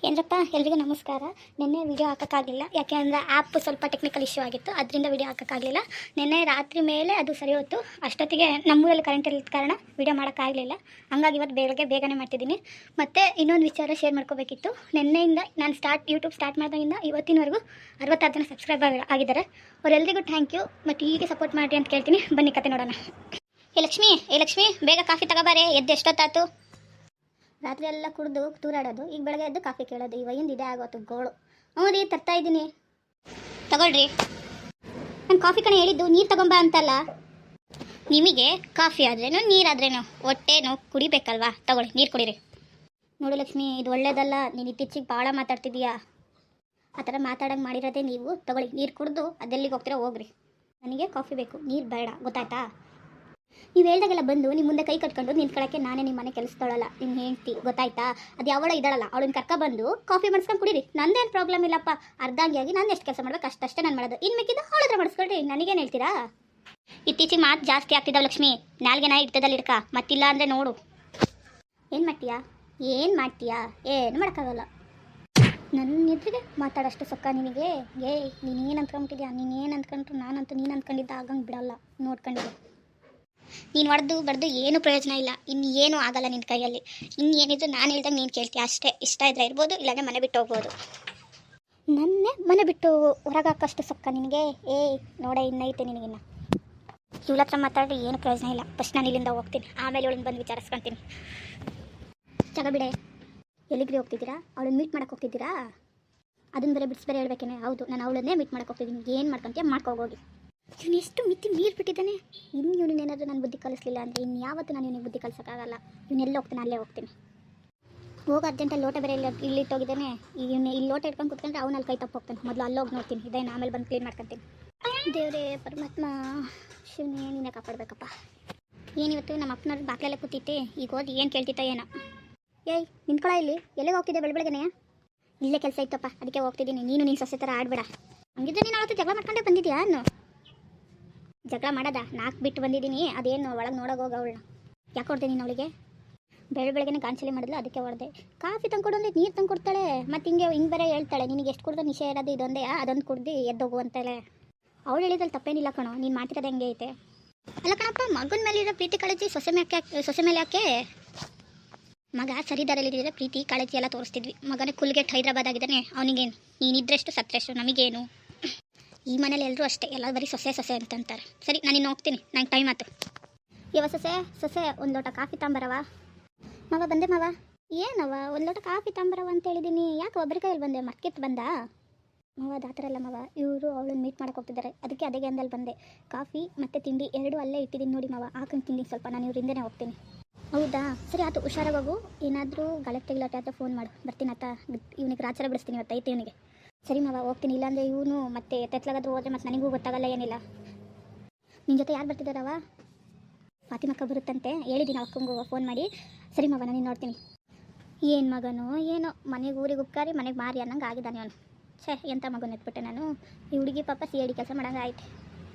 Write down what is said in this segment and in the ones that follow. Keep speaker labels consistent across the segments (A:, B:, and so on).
A: ಏನರಪ್ಪ ಎಲ್ರಿಗೂ ನಮಸ್ಕಾರ. ನಿನ್ನೆ ವಿಡಿಯೋ ಹಾಕೋಕ್ಕಾಗಲಿಲ್ಲ, ಯಾಕೆಂದರೆ ಆ್ಯಪ್ ಸ್ವಲ್ಪ ಟೆಕ್ನಿಕಲ್ ಇಶ್ಯೂ ಆಗಿತ್ತು, ಅದರಿಂದ ವಿಡಿಯೋ ಹಾಕೋಕ್ಕಾಗಲಿಲ್ಲ. ನಿನ್ನೆ ರಾತ್ರಿ ಮೇಲೆ ಅದು ಸರಿ ಹೋಯ್ತು. ಅಷ್ಟೊತ್ತಿಗೆ ನಮ್ಮೂರಲ್ಲಿ ಕರೆಂಟ್ ಇಲ್ಲದ ಕಾರಣ ವಿಡಿಯೋ ಮಾಡೋಕ್ಕಾಗಲಿಲ್ಲ. ಹಂಗಾಗಿ ಇವತ್ತು ಬೇಗನೆ ಮಾಡ್ತಿದ್ದೀನಿ. ಮತ್ತು ಇನ್ನೊಂದು ವಿಚಾರ ಶೇರ್ ಮಾಡ್ಕೋಬೇಕಿತ್ತು. ನಿನ್ನೆಯಿಂದ ನಾನು ಯೂಟ್ಯೂಬ್ ಸ್ಟಾರ್ಟ್ ಮಾಡಿದಾಗಿಂದ ಇವತ್ತಿನವರೆಗೂ 66 ಜನ ಸಬ್ಸ್ಕ್ರೈಬರ್ ಆಗಿದ್ದಾರೆ. ಅವರೆಲ್ಲರಿಗೂ ಥ್ಯಾಂಕ್ ಯು. ಮತ್ತು ಹೀಗೆ ಸಪೋರ್ಟ್ ಮಾಡಿ ಅಂತ ಕೇಳ್ತೀನಿ. ಬನ್ನಿ ಕತೆ ನೋಡೋಣ. ಏ ಲಕ್ಷ್ಮಿ, ಬೇಗ ಕಾಫಿ ತಗೋಬಾರೆ. ಎದ್ದು ಎಷ್ಟೊತ್ತಾಯ್ತು? ರಾತ್ರಿ ಎಲ್ಲ ಕುಡಿದು ತೂರಾಡೋದು, ಈಗ ಬೆಳಗ್ಗೆ ಎದ್ದು ಕಾಫಿ ಕೇಳೋದು. ಇವೈಂದು ಇದೇ ಆಗೋತು ಗೋಳು. ಹ್ಞೂ ರೀ, ತರ್ತಾ ಇದ್ದೀನಿ, ತಗೊಳ್ರಿ. ನಾನು ಕಾಫಿ ಕಣೆ ಹೇಳಿದ್ದು, ನೀರು ತಗೊಂಬ ಅಂತಲ್ಲ. ನಿಮಗೆ ಕಾಫಿ ಆದ್ರೇನು ನೀರಾದ್ರೇನು ಹೊಟ್ಟೆನು ಕುಡಿಬೇಕಲ್ವಾ? ತಗೊಳ್ಳಿ, ನೀರು ಕುಡೀರಿ. ನೋಡು ಲಕ್ಷ್ಮಿ, ಇದು ಒಳ್ಳೇದಲ್ಲ. ನೀನು ಇತ್ತೀಚೆಗೆ ಭಾಳ ಮಾತಾಡ್ತಿದ್ದೀಯಾ. ಆ ಥರ ಮಾತಾಡೋಂಗೆ ಮಾಡಿರೋದೇ ನೀವು. ತಗೊಳ್ಳಿ, ನೀರು ಕುಡಿದು ಅದೆಲ್ಲಿಗೆ ಹೋಗ್ತೀರಾ ಹೋಗ್ರಿ. ನನಗೆ ಕಾಫಿ ಬೇಕು, ನೀರು ಬೇಡ, ಗೊತ್ತಾಯ್ತಾ? ನೀವು ಹೇಳ್ದಾಗೆಲ್ಲ ಬಂದು ನಿಮ್ಮ ಮುಂದೆ ಕೈ ಕಟ್ಕೊಂಡು ನಿಂತ್ಕೊಳ್ಳೋಕ್ಕೆ ನಾನೇ ನಿಮ್ಮ ಮನೆ ಕೆಲಸದೊಳಲ್ಲ, ನಿಮ್ಮ ಹೆಂಡ್ತಿ, ಗೊತ್ತಾಯ್ತಾ? ಅದು ಯಾವಳ ಇದ್ದಾಳಲ್ಲ, ಅವಳನ್ನ ಕರ್ಕೊಬಂದು ಕಾಫಿ ಮಾಡಿಸ್ಕೊಂಡು ಕುಡೀರಿ. ನಂದೇನು ಪ್ರಾಬ್ಲಮ್ ಇಲ್ಲಪ್ಪ. ಅರ್ಧಂಗಿಯಾಗಿ ನಾನು ಎಷ್ಟು ಕೆಲಸ ಮಾಡ್ಬೇಕು ಅಷ್ಟೇ ನಾನು ಮಾಡೋದು. ಇನ್ನು ಮಿಕ್ಕಿದ್ದು ಅವಳ ಹತ್ರ ಮಾಡಿಸ್ಕೊಳ್ರಿ, ನನಗೇನು ಹೇಳ್ತೀರಾ? ಇತ್ತೀಚೆಗೆ ಮಾತು ಜಾಸ್ತಿ ಆಗ್ತಿದ್ದಾವೆ ಲಕ್ಷ್ಮಿ. ನಾಲ್ಗೆನ ಇಡ್ತದಲ್ಲಿ ಇಡ್ಕ, ಮತ್ತಿಲ್ಲ ಅಂದರೆ ನೋಡು. ಏನು ಮಾಡ್ತೀಯಾ? ಏನು ಮಾಡೋಕ್ಕಾಗಲ್ಲ. ನನ್ನ ಎದುರಿಗೆ ಮಾತಾಡೋಷ್ಟು ಸೊಕ್ಕ ನಿನಗೆ? ನೀನೇನು ಅಂದ್ಕೊಂಬಿಟ್ಟಿದ್ಯಾ? ನೀನೇನು ಅಂದ್ಕೊಂಡ್ರು ನಾನಂತೂ ನೀನು ಅಂದ್ಕೊಂಡಿದ್ದ ಆಗಂಗೆ ಬಿಡಲ್ಲ. ನೋಡ್ಕೊಂಡಿದ್ದೆ, ನೀನು ಬಡ್ದು ಏನೂ ಪ್ರಯೋಜನ ಇಲ್ಲ. ಇನ್ನೇನು ಆಗಲ್ಲ ನಿನ್ನ ಕೈಯಲ್ಲಿ. ಇನ್ನೇನಿದ್ರು ನಾನು ಹೇಳ್ದಂಗೆ ನೀನು ಕೇಳ್ತೀಯ ಅಷ್ಟೇ. ಇಷ್ಟ ಇದ್ರೆ ಇರ್ಬೋದು, ಇಲ್ಲಾಂದರೆ ಮನೆ ಬಿಟ್ಟು ಹೋಗ್ಬೋದು. ನನ್ನೇ ಮನೆ ಬಿಟ್ಟು ಹೊರಗಾಕಷ್ಟು ಸೊಕ್ಕ ನಿನಗೆ? ನೋಡೇ ಇನ್ನೈತೆ ನಿನಗಿನ್ನ. ಇವಳ ಹತ್ರ ಮಾತಾಡಿದ್ರೆ ಏನು ಪ್ರಯೋಜನ ಇಲ್ಲ. ಫಸ್ಟ್ ನಾನು ಇಲ್ಲಿಂದ ಹೋಗ್ತೀನಿ, ಆಮೇಲೆ ಇವಳಿಂದ ಬಂದು ವಿಚಾರಿಸ್ಕೊತೀನಿ. ಜಾಗ ಬಿಡೆ. ಎಲ್ಲಿಗ್ರಿ ಹೋಗ್ತಿದ್ದೀರಾ? ಅವಳನ್ನ ಮೀಟ್ ಮಾಡೋಕೆ ಹೋಗ್ತಿದ್ದೀರಾ? ಅದನ್ನ ಬೇರೆ ಹೇಳ್ಬೇಕೇನೆ. ಹೌದು, ನಾನು ಅವಳನ್ನೇ ಮೀಟ್ ಮಾಡೋಕೆ ಹೋಗ್ತಿದ್ದೀನಿ. ಏನು ಮಾಡ್ಕೊಂತೀಯ ಮಾಡ್ಕೋಗೋಗಿ. ಇವನು ಎಷ್ಟು ಮಿತಿ ಮೀರು ಬಿಟ್ಟಿದ್ದಾನೆ. ಇನ್ನು ಇವನೇನಾದರೂ ನಾನು ಬುದ್ಧಿ ಕಲಿಸ್ಲಿಲ್ಲ ಅಂದರೆ ಇನ್ನು ಯಾವತ್ತೂ ನಾನು ಇವನಿಗೆ ಬುದ್ಧಿ ಕಲಿಸೋಕ್ಕಾಗಲ್ಲ. ಇವನ್ನೆಲ್ಲ ಹೋಗ್ತಾನೆ, ಅಲ್ಲೇ ಹೋಗ್ತೀನಿ. ಹೋಗಿ ಅರ್ಜೆಂಟಲ್ಲಿ ಲೋಟ ಬೇರೆ ಇಲ್ಲಿಟ್ಟೋಗಿದ್ದಾನೆ. ಇವನು ಇಲ್ಲಿ ಲೋಟ ಇಟ್ಕೊಂಡು ಕುತ್ಕೊಂಡ್ರೆ ಅವನಲ್ಲಿ ಕೈ ತಪ್ಪು ಹೋಗ್ತಾನೆ. ಮೊದಲು ಅಲ್ಲೋಗಿ ನೋಡ್ತೀನಿ, ಇದೇನು ಆಮೇಲೆ ಬಂದು ಕ್ಲೀನ್ ಮಾಡ್ಕೊತೀನಿ. ದೇವರೇ ಪರಮಾತ್ಮ ಶಿವನೇ, ನೀನೇ ಕಾಪಾಡಬೇಕಪ್ಪ. ಏನಿವತ್ತು ನಮ್ಮ ಅಪ್ಪನವ್ರು ಬಾಕ್ಲೆಲ್ಲ ಕೂತಿತ್ತೆ. ಈಗ ಹೋಗಿ ಏನು ಕೇಳ್ತಿತ್ತ ಏನೋ. ನಿಂತ್ಕೊಳ, ಇಲ್ಲಿ ಎಲ್ಲಿಗೆ ಹೋಗ್ತಿದ್ದೆ ಬೆಳಗ್ಗೆನೆ? ಇಲ್ಲೇ ಕೆಲಸ ಇತ್ತಪ್ಪ, ಅದಕ್ಕೆ ಹೋಗ್ತಿದ್ದೀನಿ. ನೀನು ಸೊಸೆ ಥರ ಆಡಬೇಡ. ಹಂಗಿದ್ರೆ ನೀನು ಅವತ್ತು ಜಗಳ ಮಾಡ್ಕೊಂಡೇ ಬಂದಿದ್ಯಾ? ಜಗಳ ಮಾಡೋದ? 4 ಬಿಟ್ಟು ಬಂದಿದ್ದೀನಿ. ಅದೇನು ಒಳಗೆ ನೋಡೋಕೆ ಹೋಗ ಅವಳನ್ನ. ಯಾಕೆ ಹೊಡ್ದೆ ನೀನು ಅವಳಿಗೆ? ಬೆಳಗ್ಗೆನೆ ಗಾಂಚಲಿ ಮಾಡಿದ್ಲು, ಅದಕ್ಕೆ ಹೊಡೆದೆ. ಕಾಫಿ ತಂದ್ಕೊಡು ಅಂದರೆ ನೀರು ತಂದು ಕೊಡ್ತಾಳೆ. ಮತ್ತು ಹಿಂಗೆ ಬೇರೆ ಹೇಳ್ತಾಳೆ, ನಿನಗೆ ಎಷ್ಟು ಕುಡಿದ್ರೆ ನಿಶೆ ಇರೋದು ಇದೊಂದೇ, ಅದೊಂದು ಕುಡ್ದು ಎದ್ದೋಗು ಅಂತಾಳೆ. ಅವಳು ಹೇಳಿದಲ್ಲಿ ತಪ್ಪೇನಿಲ್ಲ ಕಣೋ, ನೀನು ಮಾಡ್ತಿರೋದು ಹೆಂಗೆ ಐತೆ? ಅಲ್ಲ ಕಣಪ್ಪ, ಮಗನ ಮೇಲೆ ಇರೋ ಪ್ರೀತಿ ಕಾಳಜಿ ಸೊಸೆ ಮೇಲೆ ಯಾಕೆ? ಮಗ ಸರಿದಾರಲ್ಲಿದ್ದರೆ ಪ್ರೀತಿ ಕಾಳಜಿ ಎಲ್ಲ ತೋರಿಸ್ತಿದ್ವಿ. ಮಗನೇ ಕುಲ್ಗೆಟ್ ಹೈದ್ರಾಬಾದ್ ಆಗಿದ್ದಾನೆ. ಅವನಿಗೇನು? ನೀನಿದ್ರೆಷ್ಟು ಸತ್ರೆಷ್ಟು, ನಮಗೇನು? ಈ ಮನೇಲಿ ಎಲ್ಲರೂ ಅಷ್ಟೇ, ಎಲ್ಲ ಬರೀ ಸೊಸೆ ಅಂತಂತಾರೆ. ಸರಿ, ನಾನು ಇನ್ನು ಹೋಗ್ತೀನಿ, ನಂಗೆ ಟೈಮ್ ಆಯ್ತು. ಇವ ಸೊಸೆ ಒಂದು ಲೋಟ ಕಾಫಿ ತಾಂಬರವ. ಮವ ಬಂದೆ ಮವ. ಏನವ ಒಂದು ಲೋಟ ಕಾಫಿ ತಾಂಬರವ ಅಂತ ಹೇಳಿದ್ದೀನಿ. ಯಾಕೆ ಒಬ್ಬರ ಕೈಯಲ್ಲಿ ಬಂದೆ? ಮರ್ಕಿತ್ತು ಬಂದ ಮವ? ಅದು ಆ ಥರ ಅಲ್ಲ ಮವ, ಇವರು ಅವಳನ್ನ ಮೀಟ್ ಮಾಡೋಕೆ ಹೋಗ್ತಿದ್ದಾರೆ. ಅದಕ್ಕೆ ಅದೇ ಗಂದಲ್ಲಿ ಬಂದೆ. ಕಾಫಿ ಮತ್ತು ತಿಂಡಿ 2 ಅಲ್ಲೇ ಇಟ್ಟಿದ್ದೀನಿ ನೋಡಿ ಮವ. ಹಾಕೊಂಡು ತಿಂಡಿ ಸ್ವಲ್ಪ, ನಾನು ಇವರಿಂದನೇ ಹೋಗ್ತೀನಿ. ಹೌದಾ, ಸರಿ ಆಯ್ತು, ಹುಷಾರಾಗೋಗು. ಏನಾದರೂ ಗಲಾಟೆ ಅಂತ ಫೋನ್ ಮಾಡು, ಬರ್ತೀನಿ ಆತ. ಇವನಿಗೆ ರಾಚಾರ ಬಿಡಿಸ್ತೀನಿ ಇವತ್ತೈತೆ ಇವನಿಗೆ. ಸರಿ ಮಾವ, ಹೋಗ್ತೀನಿ. ಇಲ್ಲಾಂದರೆ ಇವನು ಮತ್ತೆ ತೆತ್ಲಾಗಾದ್ರೂ ಹೋದರೆ ಮತ್ತೆ ನನಗೂ ಗೊತ್ತಾಗಲ್ಲ, ಏನಿಲ್ಲ. ನಿನ್ನ ಜೊತೆ ಯಾರು ಬರ್ತಿದ್ದಾರವ? ಫಾತಿಮಕ್ಕ ಬರುತ್ತಂತೆ, ಹೇಳಿದ್ದೀನಿ ಅಕ್ಕಂಗೂ ಫೋನ್ ಮಾಡಿ. ಸರಿ ಮಾವ, ನಾನು ನೋಡ್ತೀನಿ. ಏನು ಮಗನೋ ಏನೋ, ಮನೆಗೆ ಊರಿಗೆ ಉಪ್ಕಾರಿ ಮನೆಗೆ ಮಾರಿ ಅನ್ನಂಗೆ ಆಗಿದ್ದಾನೆ ಅವನು. ಎಂಥ ಮಗನ ಎತ್ಬಿಟ್ಟೆ ನಾನು. ಈ ಹುಡುಗಿ ಪಾಪ CID ಕೆಲಸ ಮಾಡೋಂಗೆ ಆಯ್ತು.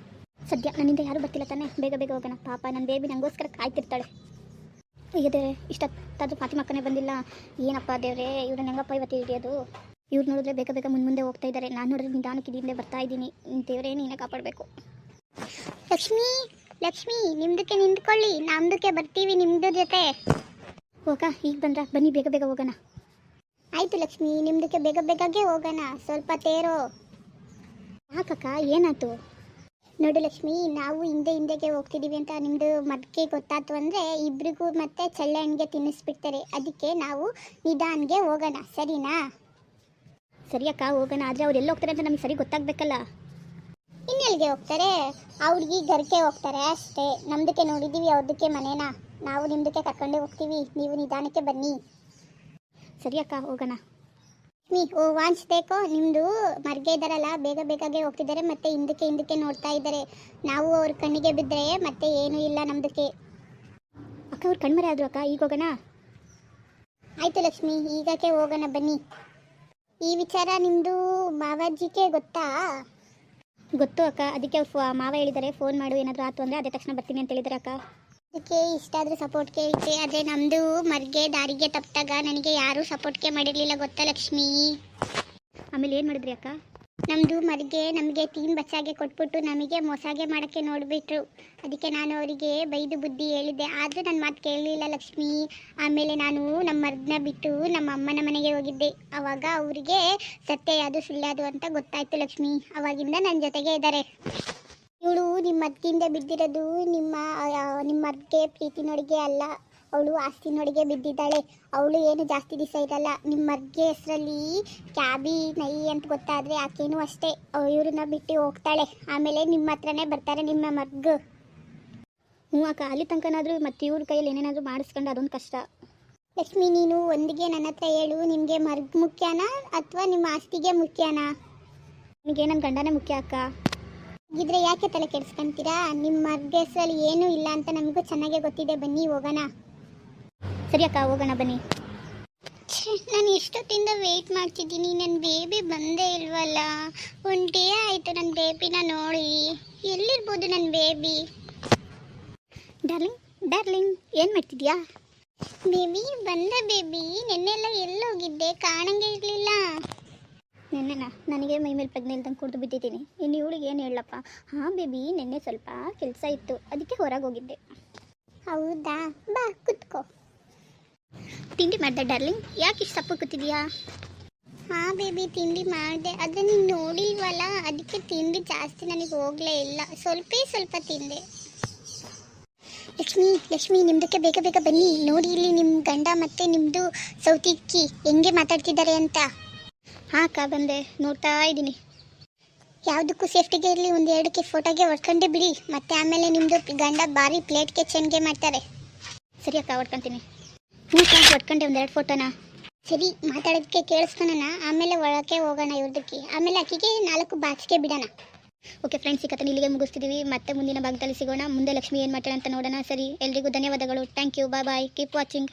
A: ಸದ್ಯ ನನ್ನಿಂದ ಯಾರೂ ಬರ್ತಿಲ್ಲ ತಾನೆ, ಬೇಗ ಹೋಗೋಣ. ಪಾಪ ನನ್ನ ಬೇಬಿ ನನಗೋಸ್ಕರ ಕಾಯ್ತಿರ್ತಾಳೆ. ದೇವ್ರೆ, ಇಷ್ಟೊತ್ತಾದರೂ ಫಾತಿಮಕ್ಕನೇ ಬಂದಿಲ್ಲ. ಏನಪ್ಪ ದೇವ್ರೆ, ಇವ್ರನ್ನ ಹೆಂಗಪ್ಪ ಇವತ್ತು ಹಿಡಿಯೋದು? ಇವ್ರು ನೋಡಿದ್ರೆ ಬೇಗ ಮುಂದೆ ಹೋಗ್ತಾ ಇದ್ದಾರೆ. ನಾನು ನೋಡಿದ್ರೆ ನಿಧಾನಕ್ಕೆ ಹಿಂದೆ ಬರ್ತಾ ಇದ್ದೀನಿ. ದೇವರೇ, ನೀನೇ ಕಾಪಾಡಬೇಕು. ಲಕ್ಷ್ಮಿ, ನಿಮ್ದಕ್ಕೆ ನಿಂತ್ಕೊಳ್ಳಿ, ನಮ್ದಕ್ಕೆ ಬರ್ತೀವಿ ನಿಮ್ದು ಜೊತೆ. ಹೋಗ, ಈಗ ಬಂದ್ರ? ಬನ್ನಿ, ಬೇಗ ಹೋಗೋಣ. ಆಯಿತು ಲಕ್ಷ್ಮಿ, ನಿಮ್ದಕ್ಕೆ ಬೇಗಗೆ ಹೋಗೋಣ. ಸ್ವಲ್ಪ ತೇರೋ. ಯಾಕಕ್ಕ, ಏನಾಯ್ತು? ನೋಡಿ ಲಕ್ಷ್ಮಿ, ನಾವು ಹಿಂದೆಗೆ ಹೋಗ್ತಿದ್ದೀವಿ ಅಂತ ನಿಮ್ಮದು ಮದ್ಕೆ ಗೊತ್ತಾಯ್ತು ಅಂದರೆ ಇಬ್ರಿಗೂ ಮತ್ತೆ ಚಳ್ಳೆ ಹಣ್ಣಿಗೆ ತಿನ್ನಿಸ್ಬಿಡ್ತಾರೆ. ಅದಕ್ಕೆ ನಾವು ನಿಧಾನ್ಗೆ ಹೋಗೋಣ, ಸರಿನಾ? ಸರಿ ಅಕ್ಕ, ಹೋಗೋಣ. ಆದರೆ ಅವ್ರು ಎಲ್ಲಿ ಹೋಗ್ತಾರೆ ಅಂತ ನಮಗೆ ಸರಿ ಗೊತ್ತಾಗಬೇಕಲ್ಲ. ಇನ್ನೆಲ್ಲಿಗೆ ಹೋಗ್ತಾರೆ? ಆ ಹುಡುಗಿ ಗರ್ಕೆ ಹೋಗ್ತಾರೆ ಅಷ್ಟೇ. ನಮ್ದಕ್ಕೆ ನೋಡಿದ್ದೀವಿ, ಅವ್ರದಕ್ಕೆ ಮನೇನ. ನಾವು ನಿಮ್ದಕ್ಕೆ ಕರ್ಕೊಂಡೇ ಹೋಗ್ತೀವಿ, ನೀವು ನಿಧಾನಕ್ಕೆ ಬನ್ನಿ. ಸರಿ ಅಕ್ಕ, ಹೋಗೋಣ. ವಾಂಚ್ಬೇಕೋ? ನಿಮ್ಮದು ಮರ್ಗೆ ಇದ್ದಾರಲ್ಲ, ಬೇಗಗೆ ಹೋಗ್ತಿದ್ದಾರೆ. ಮತ್ತೆ ಹಿಂದಕ್ಕೆ ನೋಡ್ತಾ ಇದ್ದಾರೆ. ನಾವು ಅವ್ರ ಕಣ್ಣಿಗೆ ಬಿದ್ದರೆ ಮತ್ತೆ ಏನೂ ಇಲ್ಲ ನಮ್ದಕ್ಕೆ. ಅಕ್ಕ, ಅವ್ರು ಕಣ್ಮರೆ ಆದ್ರು ಅಕ್ಕ, ಈಗ ಹೋಗೋಣ. ಆಯಿತು ಲಕ್ಷ್ಮಿ, ಈಗಕ್ಕೆ ಹೋಗೋಣ ಬನ್ನಿ. ಈ ವಿಚಾರ ನಿಮ್ಮದು ಮಾವಾಜಿಗೆ ಗೊತ್ತಾ? ಗೊತ್ತು ಅಕ್ಕ, ಅದಕ್ಕೆ ಅವ್ರು ಮಾವ ಹೇಳಿದ್ದಾರೆ ಫೋನ್ ಮಾಡು, ಏನಾದರೂ ಆಯ್ತು ಅಂದರೆ ಅದೇ ತಕ್ಷಣ ಬರ್ತೀನಿ ಅಂತ ಹೇಳಿದ್ದಾರೆ ಅಕ್ಕ. ಅದಕ್ಕೆ ಇಷ್ಟಾದರೂ ಸಪೋರ್ಟ್ ಕೇಳಿದ್ದೆ. ಆದರೆ ನಮ್ಮದು ಮರ್ಗೆ ದಾರಿಗೆ ತಪ್ಪಿದಾಗ ನನಗೆ ಯಾರೂ ಸಪೋರ್ಟ್ಗೆ ಮಾಡಿರಲಿಲ್ಲ ಗೊತ್ತಾ ಲಕ್ಷ್ಮಿ. ಆಮೇಲೆ ಏನು ಮಾಡಿದ್ರಿ ಅಕ್ಕ? ನಮ್ಮದು ಮರ್ಗೆ ನಮಗೆ ಟೀಮ್ ಬಚ್ಚಾಗೆ ಕೊಟ್ಬಿಟ್ಟು ನಮಗೆ ಮೋಸಾಗೆ ಮಾಡೋಕ್ಕೆ ನೋಡಿಬಿಟ್ರು. ಅದಕ್ಕೆ ನಾನು ಅವರಿಗೆ ಬೈದು ಬುದ್ಧಿ ಹೇಳಿದ್ದೆ, ಆದರೂ ನನ್ನ ಮಾತು ಕೇಳಲಿಲ್ಲ ಲಕ್ಷ್ಮಿ. ಆಮೇಲೆ ನಾನು ನಮ್ಮ ಮರ್ಗನ್ನ ಬಿಟ್ಟು ನಮ್ಮ ಅಮ್ಮನ ಮನೆಗೆ ಹೋಗಿದ್ದೆ. ಆವಾಗ ಅವರಿಗೆ ಸತ್ಯ ಯಾವುದು ಸುಳ್ಳು ಅಂತ ಗೊತ್ತಾಯಿತು ಲಕ್ಷ್ಮಿ. ಆವಾಗಿಂದ ನನ್ನ ಜೊತೆಗೆ ಇದ್ದಾರೆ. ಇವಳು ನಿಮ್ಮ ಮದ್ದಿಂದ ಬಿದ್ದಿರೋದು ನಿಮ್ಮ ಮರ್ಗೆ ಪ್ರೀತಿ ನೋಡಿಗೆ ಅಲ್ಲ, ಅವಳು ಆಸ್ತಿ ನೋಡಿಗೆ ಬಿದ್ದಿದ್ದಾಳೆ. ಅವಳು ಏನು ಜಾಸ್ತಿ ದಿವಸ ಇರಲ್ಲ. ನಿಮ್ಮ ಮರ್ಗೆ ಹೆಸರಲ್ಲಿ ಕ್ಯಾಬಿ ನೈ ಅಂತ ಗೊತ್ತಾದರೆ ಆಕೇನು ಅಷ್ಟೇ ಇವ್ರನ್ನ ಬಿಟ್ಟು ಹೋಗ್ತಾಳೆ. ಆಮೇಲೆ ನಿಮ್ಮ ಹತ್ರನೇ ಬರ್ತಾರೆ ನಿಮ್ಮ ಮರ್ಗು. ಹ್ಞೂ ಅಕ್ಕ, ಅಲ್ಲಿ ತನಕನಾದರೂ ಮತ್ತು ಇವ್ರ ಕೈಯಲ್ಲಿ ಏನೇನಾದರೂ ಮಾಡಿಸ್ಕೊಂಡು ಅದೊಂದು ಕಷ್ಟ. ಲಕ್ಷ್ಮಿ, ನೀನು ಒಂದಿಗೆ ನನ್ನ ಹತ್ರ ಹೇಳು, ನಿಮಗೆ ಮರ್ಗ್ ಮುಖ್ಯನಾ ಅಥವಾ ನಿಮ್ಮ ಆಸ್ತಿಗೆ ಮುಖ್ಯನಾ? ನನಗೆ ನನ್ನ ಗಂಡನೇ ಮುಖ್ಯ ಅಕ್ಕ. ಇದ್ರೆ ಯಾಕೆ ತಲೆ ಕೆಡಿಸ್ಕೊಂತೀರಾ? ನಿಮ್ಮ ಮರ್ಗ ಹೆಸರಲ್ಲಿ ಏನೂ ಇಲ್ಲ ಅಂತ ನಮಗೂ ಚೆನ್ನಾಗೇ ಗೊತ್ತಿದೆ. ಬನ್ನಿ ಹೋಗೋಣ. ಸರಿ ಅಕ್ಕ, ಹೋಗೋಣ ಬನ್ನಿ. ನಾನು ಎಷ್ಟೊತ್ತಿಂದ ವೆಯ್ಟ್ ಮಾಡ್ತಿದ್ದೀನಿ, ನನ್ನ ಬೇಬಿ ಬಂದೇ ಇಲ್ವಲ್ಲ. ಒಂದು ಡೇ ಆಯಿತು ನನ್ನ ಬೇಬಿನ ನೋಡಿ. ಎಲ್ಲಿರ್ಬೋದು ನನ್ನ ಬೇಬಿ? ಡಾರ್ಲಿಂಗ್ ಡಾರ್ಲಿಂಗ್, ಏನು ಮಾಡ್ತಿದ್ಯಾ? ಬೇಬಿ ಬಂದೆ ಬೇಬಿ. ನೆನ್ನೆಲ್ಲ ಎಲ್ಲೋಗಿದ್ದೆ, ಕಾಣಂಗೆ ಇರಲಿಲ್ಲ. ನೆನ್ನೆನಾ? ನನಗೆ ಮೈ ಮೇಲೆ ಪ್ರಜ್ಞೆ ಇಲ್ದಂಗೆ ಕುಡಿದು ಬಿದ್ದಿದ್ದೀನಿ. ಇನ್ನು ಇವಳಿಗೆ ಏನು ಹೇಳಪ್ಪ. ಹಾಂ ಬೇಬಿ, ನೆನ್ನೆ ಸ್ವಲ್ಪ ಕೆಲಸ ಇತ್ತು, ಅದಕ್ಕೆ ಹೊರಗೆ ಹೋಗಿದ್ದೆ. ಹೌದಾ, ಬಾ ಕುತ್ಕೋ. ತಿಂಡಿ ಮಾಡಿದೆ ಡಾರ್ಲಿಂಗ್? ಯಾಕೆ ಇಷ್ಟು ಸಪ್ಪು ಕೂತಿದ್ಯಾ? ಹಾಂ ಬೇಬಿ, ತಿಂಡಿ ಮಾಡಿದೆ. ಆದರೆ ನೀನು ನೋಡಿಲ್ವಲ್ಲ, ಅದಕ್ಕೆ ತಿಂಡಿ ಜಾಸ್ತಿ ನನಗೆ ಹೋಗಲೇ ಇಲ್ಲ. ಸ್ವಲ್ಪ ತಿಂದೆ. ಲಕ್ಷ್ಮಿ ಲಕ್ಷ್ಮಿ, ನಿಮ್ಮದಕ್ಕೆ ಬೇಗ ಬೇಗ ಬನ್ನಿ. ನೋಡಿ ಇಲ್ಲಿ ನಿಮ್ಮ ಗಂಡ ಮತ್ತು ನಿಮ್ಮದು ಸೌತಿಕ್ಕಿ ಹೆಂಗೆ ಮಾತಾಡ್ತಿದ್ದಾರೆ ಅಂತ. ಹಾಂ ಅಕ್ಕ, ಬಂದೆ, ನೋಡ್ತಾ ಇದ್ದೀನಿ. ಯಾವುದಕ್ಕೂ ಸೇಫ್ಟಿಗೆ ಇರಲಿ, ಒಂದು ಎರಡಕ್ಕೆ ಫೋಟೋಗೆ ಹೊಡ್ಕೊಂಡೆ ಬಿಡಿ. ಮತ್ತು ಆಮೇಲೆ ನಿಮ್ಮದು ಗಂಡ ಭಾರಿ ಪ್ಲೇಟ್ಗೆ ಚೆನ್ಗೆ ಮಾಡ್ತಾರೆ. ಸರಿ ಅಕ್ಕ, ಹೊಡ್ಕೊತೀನಿ. ಹ್ಞೂ ಅಕ್ಕ, ಹೊಡ್ಕೊಂಡೆ ಒಂದೆರಡು ಫೋಟೋನ. ಸರಿ, ಮಾತಾಡೋದಕ್ಕೆ ಕೇಳಿಸ್ಕೊಳೋಣ, ಆಮೇಲೆ ಒಳಕ್ಕೆ ಹೋಗೋಣ ಇವ್ರದಕ್ಕೆ. ಆಮೇಲೆ ಅಕ್ಕಿಗೆ 4 ಬಾಕ್ಸ್ಗೆ ಬಿಡೋಣ. ಓಕೆ ಫ್ರೆಂಡ್ಸ್, ಈ ಕಥೆ ಇಲ್ಲಿಗೆ ಮುಗಿಸ್ತಿದ್ದೀವಿ. ಮತ್ತೆ ಮುಂದಿನ ಭಾಗದಲ್ಲಿ ಸಿಗೋಣ. ಮುಂದೆ ಲಕ್ಷ್ಮಿ ಏನು ಮಾಡ್ತಾಳೆ ಅಂತ ನೋಡೋಣ. ಸರಿ, ಎಲ್ರಿಗೂ ಧನ್ಯವಾದಗಳು. Thank you, bye bye, keep watching.